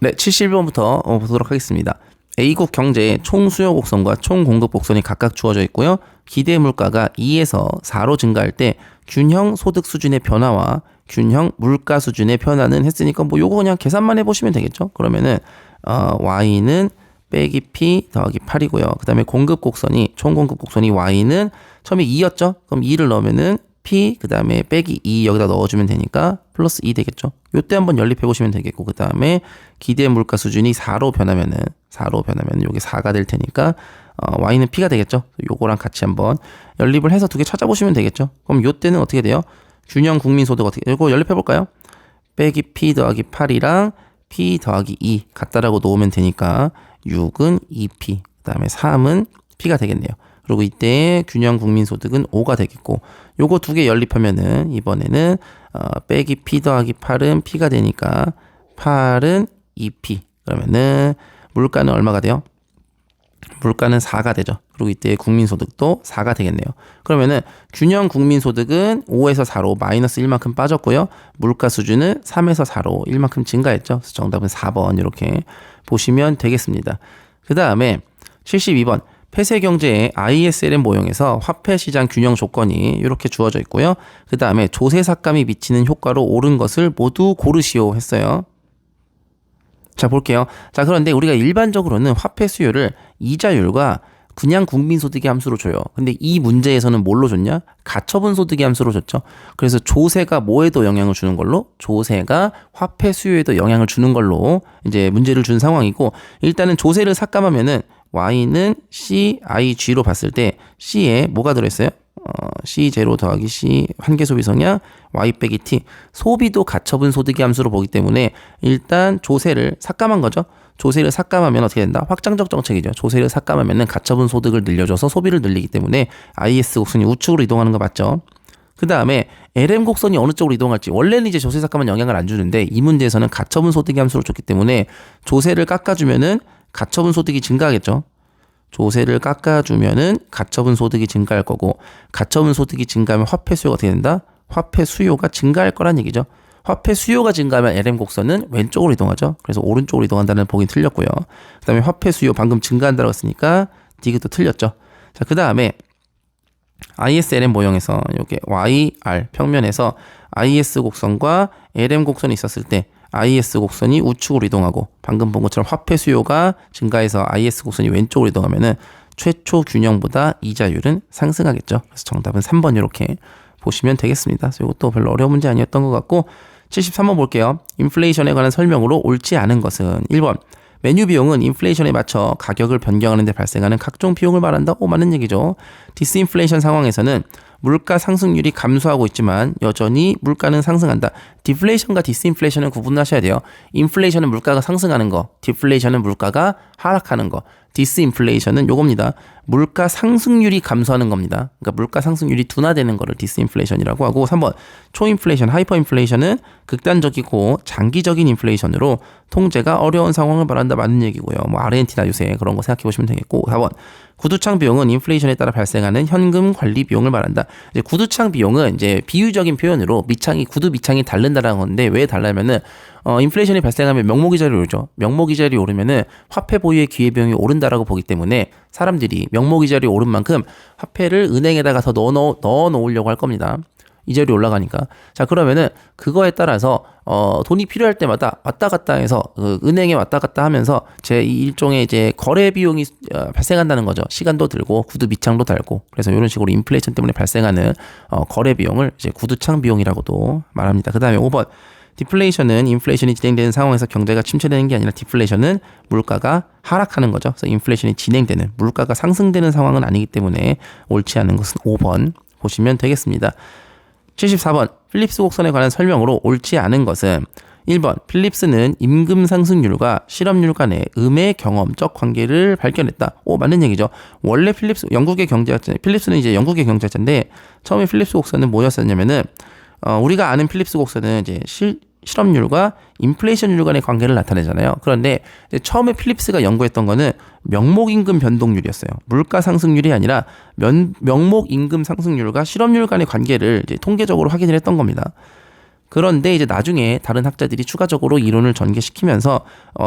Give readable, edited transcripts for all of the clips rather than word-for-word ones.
네, 71번부터 보도록 하겠습니다. A국 경제에 총 수요 곡선과 총 공급 곡선이 각각 주어져 있고요. 기대 물가가 2에서 4로 증가할 때 균형 소득 수준의 변화와 균형 물가 수준의 변화는 했으니까 뭐 요거 그냥 계산만 해보시면 되겠죠. 그러면은 Y는 빼기 P 더하기 8이고요. 그 다음에 공급 곡선이 총 공급 곡선이 Y는 처음에 2였죠. 그럼 2를 넣으면은 P 그 다음에 빼기 2 여기다 넣어주면 되니까 플러스 2 되겠죠. 요때 한번 연립해 보시면 되겠고 그 다음에 기대 물가 수준이 4로 변하면은 요게 4가 될 테니까 Y는 P가 되겠죠. 요거랑 같이 한번 연립을 해서 두 개 찾아보시면 되겠죠. 그럼 요때는 어떻게 돼요? 균형 국민소득 어떻게 요거 연립해 볼까요? 빼기 P 더하기 8이랑 P 더하기 2 같다라고 놓으면 되니까 6은 2P 그 다음에 3은 P가 되겠네요. 그리고 이때 균형 국민소득은 5가 되겠고 요거 두 개 연립하면은 이번에는 빼기 P 더하기 8은 P가 되니까 8은 2P 그러면은 물가는 얼마가 돼요? 물가는 4가 되죠. 그리고 이때 국민소득도 4가 되겠네요. 그러면은 균형 국민소득은 5에서 4로 마이너스 1만큼 빠졌고요. 물가 수준은 3에서 4로 1만큼 증가했죠. 그래서 정답은 4번 이렇게 보시면 되겠습니다. 그 다음에 72번 폐쇄 경제의 ISLM 모형에서 화폐 시장 균형 조건이 이렇게 주어져 있고요. 그 다음에 조세 삭감이 미치는 효과로 옳은 것을 모두 고르시오 했어요. 자, 볼게요. 자, 그런데 우리가 일반적으로는 화폐 수요를 이자율과 그냥 국민소득의 함수로 줘요. 근데 이 문제에서는 뭘로 줬냐? 가처분 소득의 함수로 줬죠. 그래서 조세가 뭐에도 영향을 주는 걸로? 조세가 화폐 수요에도 영향을 주는 걸로 이제 문제를 준 상황이고 일단은 조세를 삭감하면은 Y는 CIG로 봤을 때 C에 뭐가 들어있어요? C0 더하기 C 한계 소비 성향 Y 빼기 T 소비도 가처분 소득의 함수로 보기 때문에 일단 조세를 삭감한 거죠. 조세를 삭감하면 어떻게 된다? 확장적 정책이죠. 조세를 삭감하면 가처분 소득을 늘려줘서 소비를 늘리기 때문에 IS 곡선이 우측으로 이동하는 거 맞죠? 그 다음에 LM 곡선이 어느 쪽으로 이동할지 원래는 이제 조세 삭감은 영향을 안 주는데 이 문제에서는 가처분 소득의 함수로 줬기 때문에 조세를 깎아주면은 가처분 소득이 증가하겠죠. 조세를 깎아주면은 가처분 소득이 증가할 거고 가처분 소득이 증가하면 화폐 수요가 어떻게 된다? 화폐 수요가 증가할 거란 얘기죠. 화폐 수요가 증가하면 LM 곡선은 왼쪽으로 이동하죠. 그래서 오른쪽으로 이동한다는 보긴 틀렸고요. 그 다음에 화폐 수요 방금 증가한다고 했으니까 디귿도 틀렸죠. 자, 그 다음에 ISLM 모형에서 이게 YR 평면에서 IS 곡선과 LM 곡선이 있었을 때 IS 곡선이 우측으로 이동하고 방금 본 것처럼 화폐 수요가 증가해서 IS 곡선이 왼쪽으로 이동하면은 최초 균형보다 이자율은 상승하겠죠. 그래서 정답은 3번 이렇게 보시면 되겠습니다. 그래서 이것도 별로 어려운 문제 아니었던 것 같고 73번 볼게요. 인플레이션에 관한 설명으로 옳지 않은 것은 1번 메뉴 비용은 인플레이션에 맞춰 가격을 변경하는 데 발생하는 각종 비용을 말한다. 맞는 얘기죠. 디스인플레이션 상황에서는 물가 상승률이 감소하고 있지만 여전히 물가는 상승한다. 디플레이션과 디스인플레이션은 구분하셔야 돼요. 인플레이션은 물가가 상승하는 거, 디플레이션은 물가가 하락하는 거. 디스인플레이션은 요겁니다. 물가 상승률이 감소하는 겁니다. 그러니까 물가 상승률이 둔화되는 거를 디스인플레이션이라고 하고 3번 초인플레이션, 하이퍼인플레이션은 극단적이고 장기적인 인플레이션으로 통제가 어려운 상황을 말한다. 맞는 얘기고요. 뭐 아르헨티나 유세 그런 거 생각해 보시면 되겠고 4번 구두창 비용은 인플레이션에 따라 발생하는 현금 관리 비용을 말한다. 이제 구두창 비용은 이제 비유적인 표현으로 구두 밑창이 다른다라는 건데 왜 달라면은 인플레이션이 발생하면 명목이자율이 오르죠. 명목이자율이 오르면은 화폐 보유의 기회비용이 오른다라고 보기 때문에 사람들이 명목이자율이 오른 만큼 화폐를 은행에다가 더 넣어 놓으려고 할 겁니다. 이자율이 올라가니까. 자, 그러면은 그거에 따라서 돈이 필요할 때마다 왔다 갔다 해서 은행에 왔다 갔다 하면서 제 일종의 이제 거래 비용이 발생한다는 거죠. 시간도 들고 구두 밑창도 달고. 그래서 이런 식으로 인플레이션 때문에 발생하는 거래 비용을 이제 구두창 비용이라고도 말합니다. 그다음에 5번 디플레이션은 인플레이션이 진행되는 상황에서 경제가 침체되는 게 아니라 디플레이션은 물가가 하락하는 거죠. 그래서 인플레이션이 진행되는 물가가 상승되는 상황은 아니기 때문에 옳지 않은 것은 5번 보시면 되겠습니다. 74번 필립스 곡선에 관한 설명으로 옳지 않은 것은 1번 필립스는 임금 상승률과 실업률 간의 음의 경험적 관계를 발견했다. 맞는 얘기죠. 원래 영국의 경제학자 필립스는 이제 영국의 경제학자인데 처음에 필립스 곡선은 뭐였었냐면은 우리가 아는 필립스 곡선은 이제 실업률과 인플레이션율 간의 관계를 나타내잖아요. 그런데 이제 처음에 필립스가 연구했던 거는 명목임금 변동률이었어요. 물가 상승률이 아니라 명목임금 상승률과 실업률 간의 관계를 이제 통계적으로 확인을 했던 겁니다. 그런데 이제 나중에 다른 학자들이 추가적으로 이론을 전개시키면서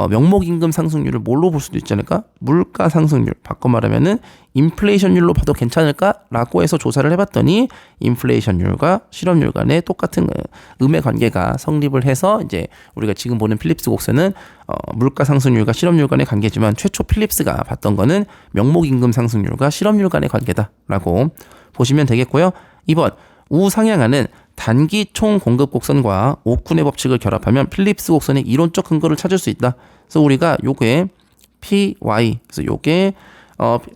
명목임금 상승률을 뭘로 볼 수도 있지 않을까? 물가 상승률, 바꿔 말하면은 인플레이션율로 봐도 괜찮을까라고 해서 조사를 해봤더니 인플레이션율과 실업률 간의 똑같은 음의 관계가 성립을 해서 이제 우리가 지금 보는 필립스 곡선은 물가 상승률과 실업률 간의 관계지만 최초 필립스가 봤던 거는 명목임금 상승률과 실업률 간의 관계다라고 보시면 되겠고요. 2번 우상향하는 단기 총 공급 곡선과 오쿤의 법칙을 결합하면 필립스 곡선의 이론적 근거를 찾을 수 있다. 그래서 우리가 요게 PY, 그래서 요게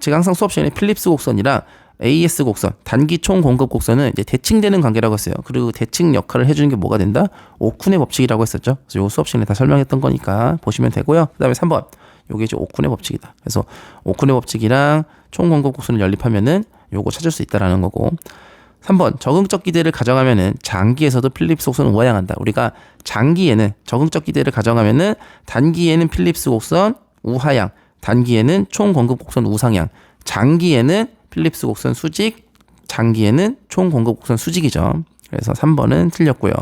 제가 항상 수업 시간에 필립스 곡선이랑 AS 곡선, 단기 총 공급 곡선은 이제 대칭되는 관계라고 했어요. 그리고 대칭 역할을 해주는 게 뭐가 된다? 오쿤의 법칙이라고 했었죠. 그래서 요 수업 시간에 다 설명했던 거니까 보시면 되고요. 그다음에 3번, 요게 이제 오쿤의 법칙이다. 그래서 오쿤의 법칙이랑 총 공급 곡선을 연립하면은 요거 찾을 수 있다라는 거고. 3번 적응적 기대를 가정하면은 장기에서도 필립스 곡선은 우하향한다. 우리가 장기에는 적응적 기대를 가정하면은 단기에는 필립스 곡선 우하향, 단기에는 총 공급 곡선 우상향, 장기에는 필립스 곡선 수직, 장기에는 총 공급 곡선 수직이죠. 그래서 3번은 틀렸고요.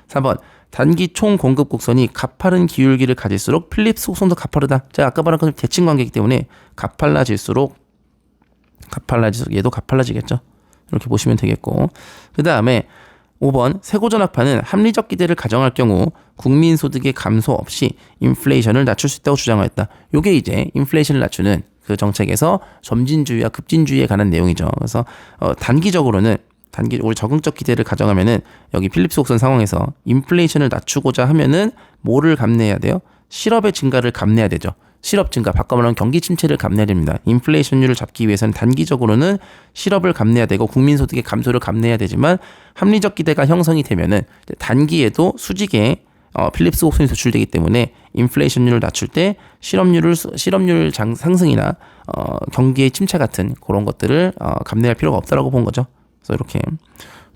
4번 단기 총 공급 곡선이 가파른 기울기를 가질수록 필립스 곡선도 가파르다. 제가 아까 말한 것처럼 대칭 관계이기 때문에 가팔라질수록 얘도 가팔라지겠죠. 이렇게 보시면 되겠고, 그 다음에 5번 세고전압하는 합리적 기대를 가정할 경우 국민소득의 감소 없이 인플레이션을 낮출 수 있다고 주장하였다. 요게 이제 인플레이션을 낮추는 그 정책에서 점진주의와 급진주의에 관한 내용이죠. 그래서 단기적으로는 우리 적응적 기대를 가정하면은 여기 필립스 곡선 상황에서 인플레이션을 낮추고자 하면은 뭐를 감내해야 돼요? 실업의 증가를 감내해야 되죠. 실업 증가, 바꿔 말하면 경기 침체를 감내해야 됩니다. 인플레이션율을 잡기 위해서는 단기적으로는 실업을 감내해야 되고 국민소득의 감소를 감내해야 되지만 합리적 기대가 형성이 되면은 단기에도 수직에 필립스 곡선이 도출되기 때문에 인플레이션율을 낮출 때 실업률 상승이나 경기의 침체 같은 그런 것들을 감내할 필요가 없다라고 본 거죠. 그래서 이렇게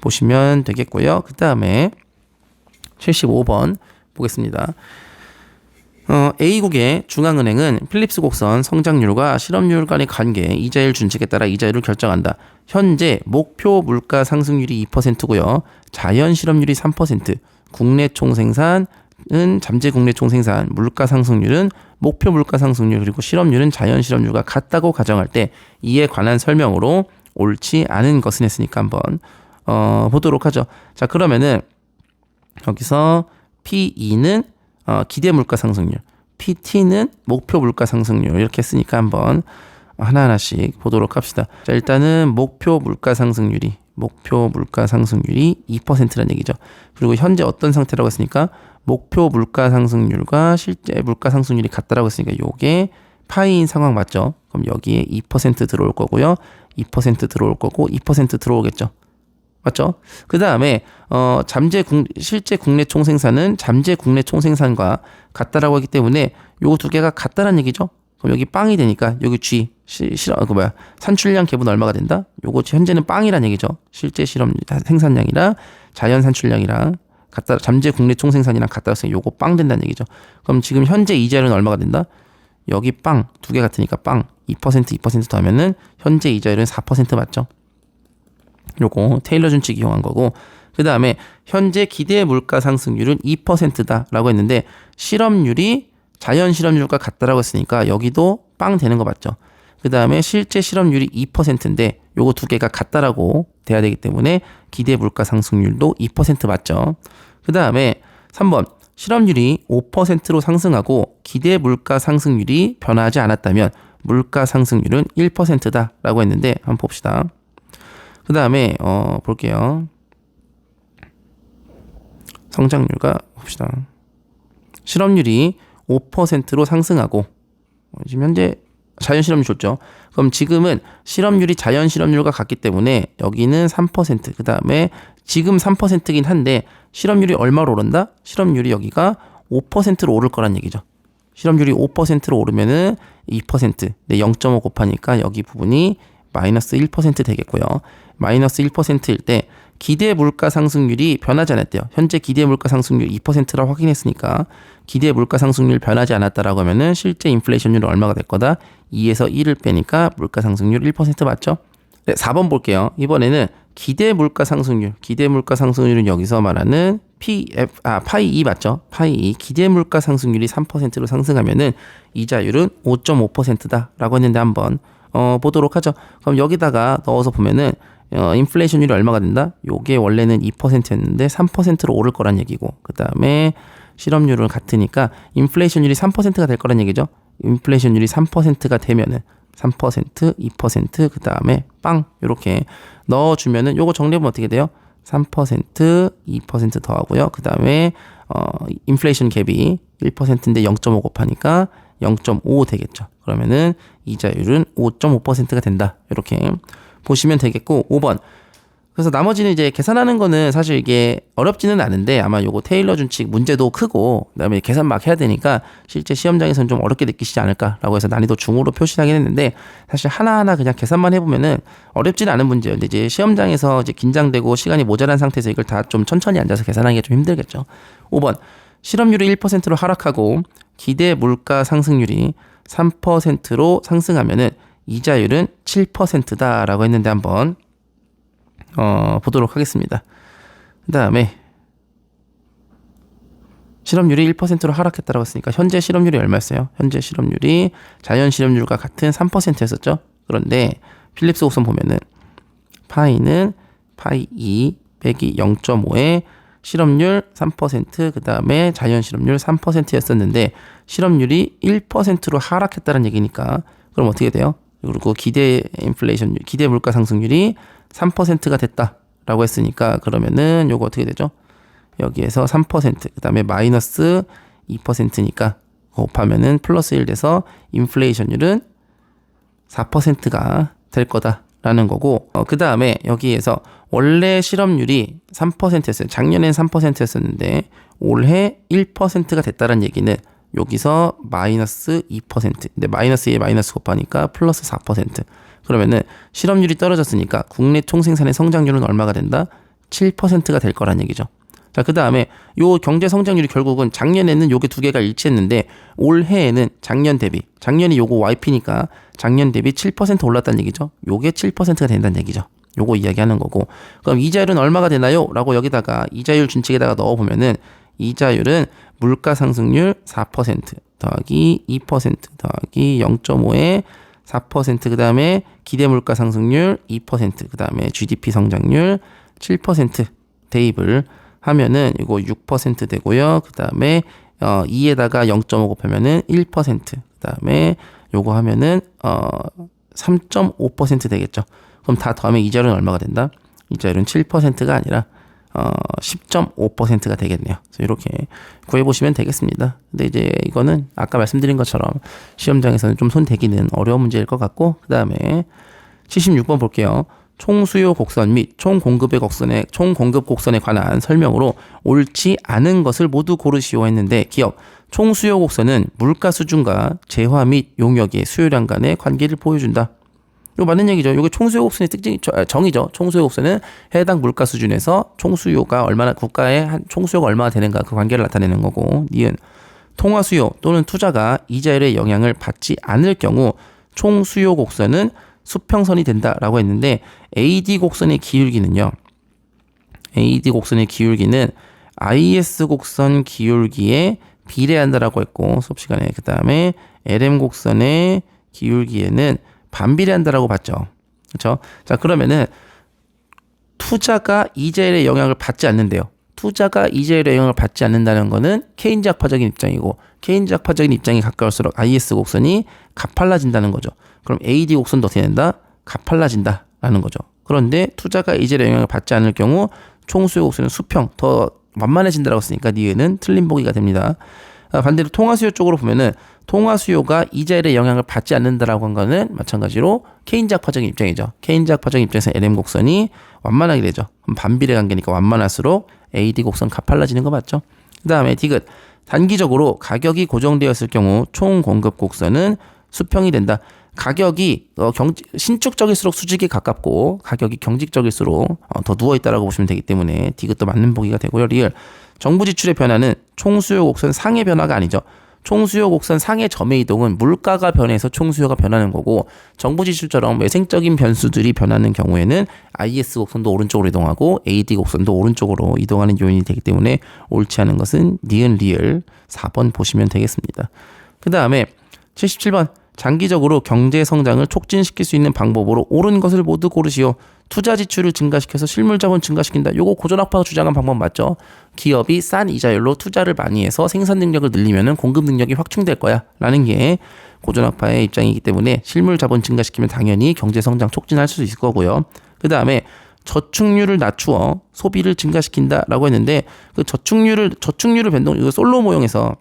보시면 되겠고요. 그 다음에 75번 보겠습니다. A국의 중앙은행은 필립스 곡선 성장률과 실업률 간의 관계, 이자율 준칙에 따라 이자율을 결정한다. 현재 목표 물가 상승률이 2%고요. 자연 실업률이 3%, 국내 총생산은 잠재 국내 총생산, 물가 상승률은 목표 물가 상승률, 그리고 실업률은 자연 실업률과 같다고 가정할 때 이에 관한 설명으로 옳지 않은 것은 했으니까 한번 보도록 하죠. 자, 그러면은 여기서 P2는 기대 물가 상승률, PT는 목표 물가 상승률 이렇게 했으니까 한번 하나하나씩 보도록 합시다. 자, 일단은 목표 물가 상승률이 2%라는 얘기죠. 그리고 현재 어떤 상태라고 했으니까 목표 물가 상승률과 실제 물가 상승률이 같다라고 했으니까 요게 파이인 상황 맞죠? 그럼 여기에 2% 들어올 거고요. 2% 들어올 거고 2% 들어오겠죠. 맞죠? 그 다음에 실제 국내 총생산은 잠재 국내 총생산과 같다라고 하기 때문에 요 두 개가 같다라는 얘기죠. 그럼 여기 빵이 되니까 여기 G 산출량 계분 얼마가 된다? 요거 현재는 빵이라는 얘기죠. 실제 생산량이랑 자연 산출량이랑 같다, 잠재 국내 총생산이랑 같다고 해서 요거 빵 된다는 얘기죠. 그럼 지금 현재 이자율은 얼마가 된다? 여기 빵 두 개 같으니까 빵 2% 더하면은 현재 이자율은 4% 맞죠? 요거 테일러 준칙 이용한 거고, 그 다음에 현재 기대 물가 상승률은 2%다라고 했는데 실업률이 자연 실업률과 같다라고 했으니까 여기도 빵 되는 거 맞죠? 그 다음에 실제 실업률이 2%인데 요거 두 개가 같다라고 돼야 되기 때문에 기대 물가 상승률도 2% 맞죠? 그 다음에 3번 실업률이 5%로 상승하고 기대 물가 상승률이 변화하지 않았다면 물가 상승률은 1%다라고 했는데 한번 봅시다. 그 다음에 볼게요. 성장률과 봅시다. 실업률이 5%로 상승하고 지금 현재 자연 실업률 좋죠. 그럼 지금은 실업률이 자연 실업률과 같기 때문에 여기는 3%, 그 다음에 지금 3%긴 한데 실업률이 얼마로 오른다? 실업률이 여기가 5%로 오를 거란 얘기죠. 실업률이 5%로 오르면은 2%, 0.5 곱하니까 여기 부분이 마이너스 1% 되겠고요. 마이너스 1%일 때 기대 물가 상승률이 변하지 않았대요. 현재 기대 물가 상승률 2%라고 확인했으니까 기대 물가 상승률 변하지 않았다라고 하면은 실제 인플레이션율은 얼마가 될 거다? 2에서 1을 빼니까 물가 상승률 1% 맞죠? 네, 4번 볼게요. 이번에는 기대 물가 상승률은 여기서 말하는 파이 2 맞죠? 파이 2 기대 물가 상승률이 3%로 상승하면은 이자율은 5.5%다라고 했는데 한번 보도록 하죠. 그럼 여기다가 넣어서 보면은 인플레이션율이 얼마가 된다? 요게 원래는 2%였는데 3%로 오를 거란 얘기고, 그 다음에 실업률은 같으니까 인플레이션율이 3%가 될 거란 얘기죠. 인플레이션율이 3%가 되면은 3%, 2%, 그 다음에 빵 이렇게 넣어주면은 요거 정리해보면 어떻게 돼요? 3%, 2% 더하고요. 그 다음에 인플레이션 갭이 1%인데 0.5 곱하니까 0.5 되겠죠. 그러면은 이자율은 5.5%가 된다. 이렇게 보시면 되겠고, 5번. 그래서 나머지는 이제 계산하는 거는 사실 이게 어렵지는 않은데 아마 요거 테일러 준칙 문제도 크고 그다음에 계산 막 해야 되니까 실제 시험장에서는 좀 어렵게 느끼시지 않을까라고 해서 난이도 중으로 표시하긴 했는데, 사실 하나하나 그냥 계산만 해보면은 어렵지는 않은 문제예요. 근데 이제 시험장에서 이제 긴장되고 시간이 모자란 상태에서 이걸 다 좀 천천히 앉아서 계산하기가 좀 힘들겠죠. 5번. 실업률이 1%로 하락하고 기대 물가 상승률이 3%로 상승하면은 이자율은 7%다라고 했는데 한번 보도록 하겠습니다. 그 다음에 실업률이 1%로 하락했다고 했으니까 현재 실업률이 얼마였어요? 현재 실업률이 자연 실업률과 같은 3%였었죠. 그런데 필립스 곡선 보면은 파이는 파이 2 빼기 0.5에 실업률 3%, 그 다음에 자연 실업률 3%였었는데 실업률이 1%로 하락했다는 얘기니까 그럼 어떻게 돼요? 그리고 기대 물가 상승률이 3%가 됐다라고 했으니까 그러면은 요거 어떻게 되죠? 여기에서 3%, 그 다음에 마이너스 2%니까 곱하면은 플러스 1 돼서 인플레이션율은 4%가 될 거다라는 거고, 그 다음에 여기에서 원래 실업률이 3%였어요. 작년엔 3%였었는데 올해 1%가 됐다는 얘기는 여기서 마이너스 2%, 근데 마이너스에 마이너스 곱하니까 플러스 4%. 그러면은 실업률이 떨어졌으니까 국내 총생산의 성장률은 얼마가 된다? 7%가 될 거란 얘기죠. 자, 그 다음에 요 경제 성장률이 결국은 작년에는 요게 두 개가 일치했는데 올해에는 작년이 요거 YP니까 작년 대비 7% 올랐다는 얘기죠. 요게 7%가 된다는 얘기죠. 요거 이야기하는 거고, 그럼 이자율은 얼마가 되나요? 라고 여기다가 이자율 준칙에다가 넣어보면은 이자율은 물가 상승률 4% 더하기 2% 더하기 0.5에 4%, 그 다음에 기대 물가 상승률 2%, 그 다음에 GDP 성장률 7% 대입을 하면은 이거 6% 되고요. 그 다음에 2에다가 0.5 곱하면은 1%, 그 다음에 요거 하면은 3.5% 되겠죠. 그럼 다 더하면 이자율은 얼마가 된다? 이자율은 7%가 아니라 10.5%가 되겠네요. 그래서 이렇게 구해보시면 되겠습니다. 근데 이제 이거는 아까 말씀드린 것처럼 시험장에서는 좀 손대기는 어려운 문제일 것 같고, 그 다음에 76번 볼게요. 총수요 곡선 및 총공급 곡선에 관한 설명으로 옳지 않은 것을 모두 고르시오 했는데, 기억. 총수요 곡선은 물가 수준과 재화 및 용역의 수요량 간의 관계를 보여준다. 이거 맞는 얘기죠. 이게 총수요 곡선의 특징, 정의죠. 총수요 곡선은 해당 물가 수준에서 총수요가 얼마나, 국가의 한 총수요가 얼마나 되는가 그 관계를 나타내는 거고, 니은 통화수요 또는 투자가 이자율의 영향을 받지 않을 경우 총수요 곡선은 수평선이 된다라고 했는데, AD 곡선의 기울기는 IS 곡선 기울기에 비례한다라고 했고 수업 시간에, 그 다음에 LM 곡선의 기울기에는 반비례한다라고 봤죠. 그렇죠? 자, 그러면은 투자가 이자율의 영향을 받지 않는데요. 투자가 이자율의 영향을 받지 않는다는 거는 케인즈 학파적인 입장이고, 케인즈 학파적인 입장이 가까울수록 IS 곡선이 가팔라진다는 거죠. 그럼 AD 곡선도 어떻게 된다? 가팔라진다라는 거죠. 그런데 투자가 이자율의 영향을 받지 않을 경우 총수요 곡선은 수평, 더 완만해진다라고 했으니까 니은은 틀린 보기가 됩니다. 반대로 통화수요 쪽으로 보면은 통화수요가 이자율의 영향을 받지 않는다라고 한 거는 마찬가지로 케인즈 학파적인 입장이죠. 케인즈 학파적인 입장에서 LM 곡선이 완만하게 되죠. 그럼 반비례 관계니까 완만할수록 AD 곡선 가팔라지는 거 맞죠? 그 다음에 디귿. 단기적으로 가격이 고정되었을 경우 총 공급 곡선은 수평이 된다. 가격이 신축적일수록 수직에 가깝고 가격이 경직적일수록 더 누워있다라고 보시면 되기 때문에 디귿도 맞는 보기가 되고요. 리을. 정부 지출의 변화는 총수요 곡선 상의 변화가 아니죠. 총수요 곡선 상의 점의 이동은 물가가 변해서 총수요가 변하는 거고, 정부 지출처럼 외생적인 변수들이 변하는 경우에는 IS 곡선도 오른쪽으로 이동하고 AD 곡선도 오른쪽으로 이동하는 요인이 되기 때문에 옳지 않은 것은 니은 리을 4번 보시면 되겠습니다. 그 다음에 77번 장기적으로 경제 성장을 촉진시킬 수 있는 방법으로 옳은 것을 모두 고르시오. 투자 지출을 증가시켜서 실물 자본 증가시킨다. 요거 고전학파가 주장한 방법 맞죠? 기업이 싼 이자율로 투자를 많이 해서 생산 능력을 늘리면은 공급 능력이 확충될 거야 라는 게 고전학파의 입장이기 때문에 실물 자본 증가시키면 당연히 경제 성장 촉진할 수 있을 거고요. 그 다음에 저축률을 낮추어 소비를 증가시킨다라고 했는데, 그 저축률을 변동, 이거 솔로 모형에서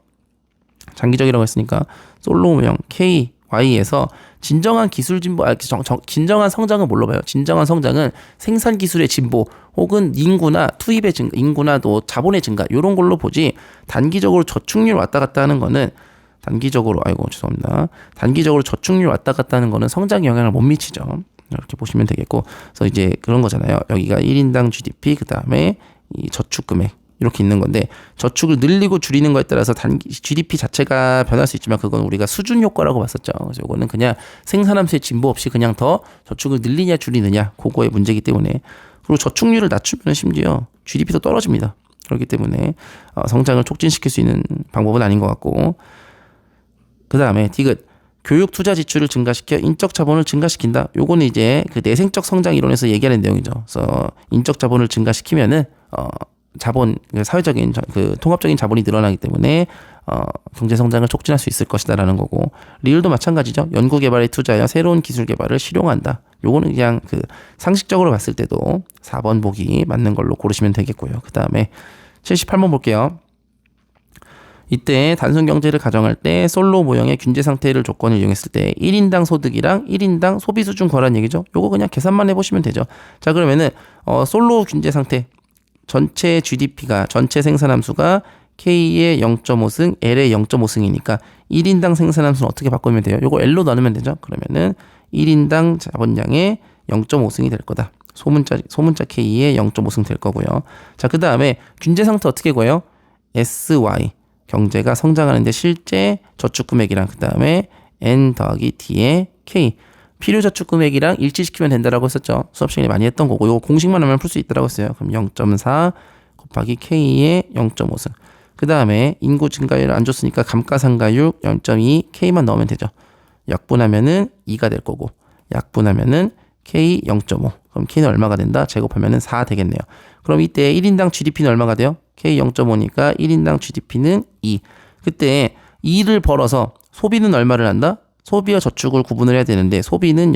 장기적이라고 했으니까 솔로 모형 KY에서 진정한 기술 진보, 진정한 성장은 뭘로 봐요? 진정한 성장은 생산 기술의 진보 혹은 인구나 투입의 증가, 인구나 또 자본의 증가 이런 걸로 보지, 단기적으로 저축률 왔다 갔다 하는 거는 단기적으로 저축률 왔다 갔다 하는 거는 성장에 영향을 못 미치죠. 이렇게 보시면 되겠고, 그래서 이제 그런 거잖아요. 여기가 1인당 GDP, 그 다음에 이 저축 금액 이렇게 있는 건데, 저축을 늘리고 줄이는 거에 따라서 GDP 자체가 변할 수 있지만 그건 우리가 수준 효과라고 봤었죠. 그래서 이거는 그냥 생산함수의 진보 없이 그냥 더 저축을 늘리냐 줄이느냐 그거의 문제이기 때문에, 그리고 저축률을 낮추면 심지어 GDP도 떨어집니다. 그렇기 때문에 성장을 촉진시킬 수 있는 방법은 아닌 것 같고, 그 다음에 디귿 교육 투자 지출을 증가시켜 인적 자본을 증가시킨다. 요거는 이제 그 내생적 성장 이론에서 얘기하는 내용이죠. 그래서 인적 자본을 증가시키면은 자본, 사회적인 그 통합적인 자본이 늘어나기 때문에 경제 성장을 촉진할 수 있을 것이다라는 거고, 리을도 마찬가지죠. 연구 개발에 투자하여 새로운 기술 개발을 실용한다. 요거는 그냥 그 상식적으로 봤을 때도 4번 보기 맞는 걸로 고르시면 되겠고요. 그 다음에 78번 볼게요. 이때 단순 경제를 가정할 때 솔로 모형의 균제 상태를 조건을 이용했을 때 1인당 소득이랑 1인당 소비 수준 구하라는 얘기죠. 요거 그냥 계산만 해보시면 되죠. 자, 그러면은 솔로 균제 상태, 전체 GDP가 전체 생산함수가 K의 0.5승, L의 0.5승이니까 1인당 생산함수는 어떻게 바꾸면 돼요? 요거 L로 나누면 되죠. 그러면은 1인당 자본량의 0.5승이 될 거다. 소문자 K의 0.5승 될 거고요. 자, 그 다음에 균제 상태 어떻게 구해요? SY 경제가 성장하는데 실제 저축 금액이랑 그 다음에 N 더하기 T의 K 필요 저축 금액이랑 일치시키면 된다라고 했었죠. 수업 시간에 많이 했던 거고, 이거 공식만 하면 풀 수 있다라고 했어요. 그럼 0.4 곱하기 K의 0.5승. 그 다음에 인구 증가율을 안 줬으니까 감가상가율 0.2 K만 넣으면 되죠. 약분하면은 2가 될 거고, 약분하면은 K 0.5. 그럼 K는 얼마가 된다? 제곱하면은 4 되겠네요. 그럼 이때 1인당 GDP는 얼마가 돼요? K 0.5니까 1인당 GDP는 2. 그때 2를 벌어서 소비는 얼마를 한다? 소비와 저축을 구분을 해야 되는데, 저축은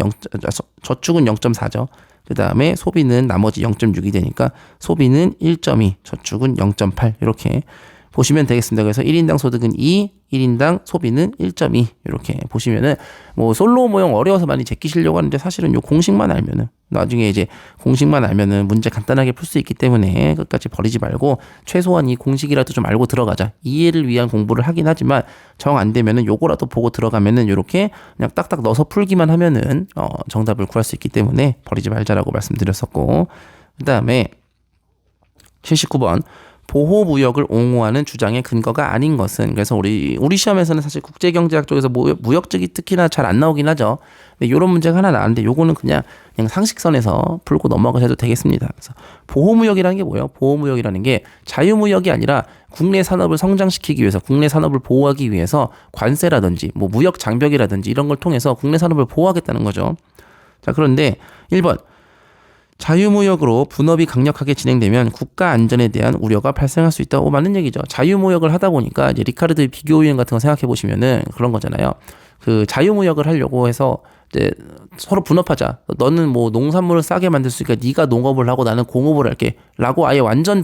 0.4죠. 그 다음에 소비는 나머지 0.6이 되니까 소비는 1.2, 저축은 0.8 이렇게 보시면 되겠습니다. 그래서 1인당 소득은 2, 1인당 소비는 1.2 이렇게 보시면은, 뭐 솔로 모형 어려워서 많이 제끼시려고 하는데 사실은 요 공식만 알면은, 나중에 이제 공식만 알면은 문제 간단하게 풀 수 있기 때문에 끝까지 버리지 말고 최소한 이 공식이라도 좀 알고 들어가자. 이해를 위한 공부를 하긴 하지만 정 안 되면은 요거라도 보고 들어가면은 요렇게 그냥 딱딱 넣어서 풀기만 하면은 정답을 구할 수 있기 때문에 버리지 말자라고 말씀드렸었고, 그 다음에 79번 보호무역을 옹호하는 주장의 근거가 아닌 것은, 그래서 우리 시험에서는 사실 국제경제학 쪽에서 무역적이 특히나 잘 안 나오긴 하죠. 근데 이런 문제가 하나 나왔는데 요거는 그냥 상식선에서 풀고 넘어가셔도 되겠습니다. 그래서 보호무역이라는 게 뭐예요? 보호무역이라는 게 자유무역이 아니라 국내 산업을 성장시키기 위해서, 국내 산업을 보호하기 위해서 관세라든지 뭐 무역 장벽이라든지 이런 걸 통해서 국내 산업을 보호하겠다는 거죠. 자, 그런데 1번 자유무역으로 분업이 강력하게 진행되면 국가 안전에 대한 우려가 발생할 수 있다고, 맞는 얘기죠. 자유무역을 하다 보니까 이제 리카르드 비교 요인 같은 거 생각해 보시면은 그런 거잖아요. 그 자유무역을 하려고 해서 이제 서로 분업하자. 너는 뭐 농산물을 싸게 만들 수 있으니까 네가 농업을 하고 나는 공업을 할게.라고 아예 완전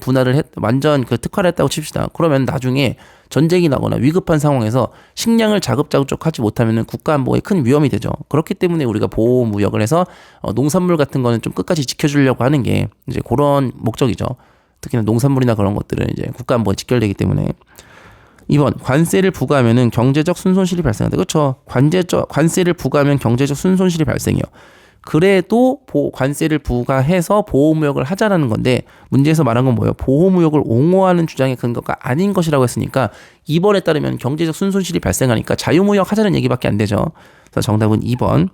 완전 그 특화를 했다고 칩시다. 그러면 나중에 전쟁이 나거나 위급한 상황에서 식량을 자급자족하지 못하면은 국가 안보에 큰 위험이 되죠. 그렇기 때문에 우리가 보호무역을 해서 농산물 같은 거는 좀 끝까지 지켜주려고 하는 게 이제 그런 목적이죠. 특히나 농산물이나 그런 것들은 이제 국가 안보에 직결되기 때문에. 2번 관세를 부과하면은 경제적 순손실이 발생한다. 그렇죠. 관세를 부과하면 경제적 순손실이 발생해요. 그래도 관세를 부과해서 보호무역을 하자라는 건데 문제에서 말한 건 뭐예요? 보호무역을 옹호하는 주장의 근거가 아닌 것이라고 했으니까 이번에 따르면 경제적 순손실이 발생하니까 자유무역 하자는 얘기밖에 안 되죠. 그래서 정답은 2번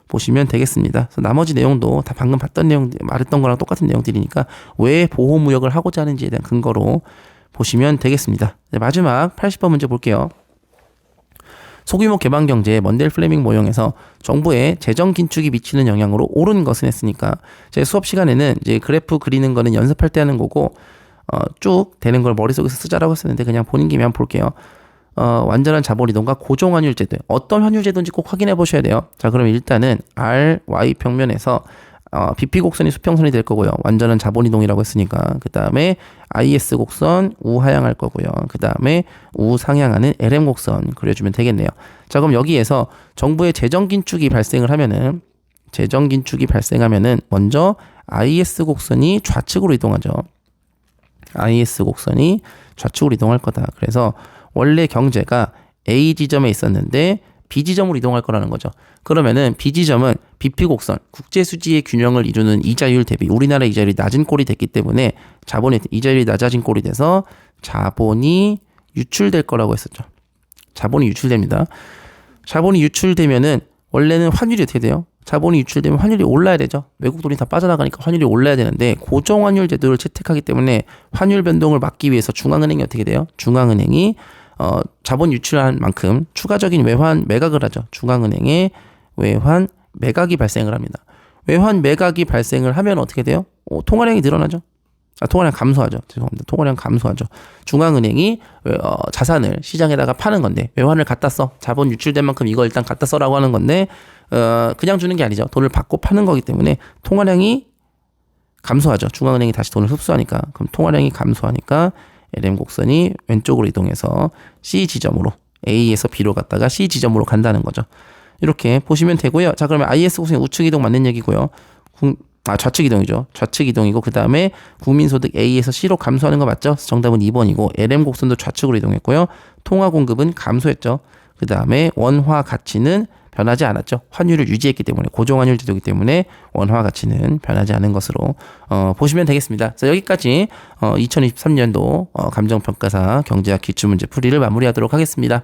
보시면 되겠습니다. 그래서 나머지 내용도 다 방금 봤던 내용, 말했던 거랑 똑같은 내용들이니까 왜 보호무역을 하고자 하는지에 대한 근거로 보시면 되겠습니다. 마지막 80번 문제 볼게요. 소규모 개방 경제의 먼델 플레밍 모형에서 정부의 재정 긴축이 미치는 영향으로 옳은 것은 했으니까 제 수업 시간에는 이제 그래프 그리는 거는 연습할 때 하는 거고 쭉 되는 걸 머릿속에서 쓰자라고 했었는데 그냥 보는 김에 한번 볼게요. 완전한 자본 이동과 고정 환율 제도 어떤 환율 제도인지 꼭 확인해 보셔야 돼요. 자, 그럼 일단은 RY 평면에서 BP 곡선이 수평선이 될 거고요. 완전한 자본 이동이라고 했으니까 그 다음에 IS 곡선 우하향할 거고요. 그 다음에 우상향하는 LM 곡선 그려주면 되겠네요. 자, 그럼 여기에서 정부의 재정 긴축이 발생을 하면은 먼저 IS 곡선이 좌측으로 이동하죠. IS 곡선이 좌측으로 이동할 거다. 그래서 원래 경제가 A 지점에 있었는데 B 지점으로 이동할 거라는 거죠. 그러면은 B 지점은 BP 곡선, 국제 수지의 균형을 이루는 이자율 대비 우리나라 이자율이 낮은 꼴이 됐기 때문에 이자율이 낮아진 꼴이 돼서 자본이 유출될 거라고 했었죠. 자본이 유출됩니다. 자본이 유출되면은 원래는 환율이 어떻게 돼요? 자본이 유출되면 환율이 올라야 되죠. 외국 돈이 다 빠져나가니까 환율이 올라야 되는데 고정 환율 제도를 채택하기 때문에 환율 변동을 막기 위해서 중앙은행이 어떻게 돼요? 중앙은행이 자본 유출한 만큼 추가적인 외환 매각을 하죠. 중앙은행에 외환 매각이 발생을 합니다. 외환 매각이 발생을 하면 어떻게 돼요? 통화량이 늘어나죠. 통화량 감소하죠. 죄송합니다. 통화량 감소하죠. 중앙은행이 자산을 시장에다가 파는 건데 외환을 갖다 써. 자본 유출된 만큼 이거 일단 갖다 써라고 하는 건데 그냥 주는 게 아니죠. 돈을 받고 파는 거기 때문에 통화량이 감소하죠. 중앙은행이 다시 돈을 흡수하니까. 그럼 통화량이 감소하니까 LM 곡선이 왼쪽으로 이동해서 C 지점으로 A에서 B로 갔다가 C 지점으로 간다는 거죠. 이렇게 보시면 되고요. 자, 그러면 IS 곡선이 우측 이동 맞는 얘기고요. 좌측 이동이죠. 좌측 이동이고 그 다음에 국민소득 A에서 C로 감소하는 거 맞죠? 정답은 2번이고 LM 곡선도 좌측으로 이동했고요. 통화 공급은 감소했죠. 그 다음에 원화 가치는 변하지 않았죠. 환율을 유지했기 때문에 고정 환율 제도이기 때문에 원화 가치는 변하지 않은 것으로 보시면 되겠습니다. 자, 여기까지 2023년도 감정평가사 경제학 기출문제 풀이를 마무리하도록 하겠습니다.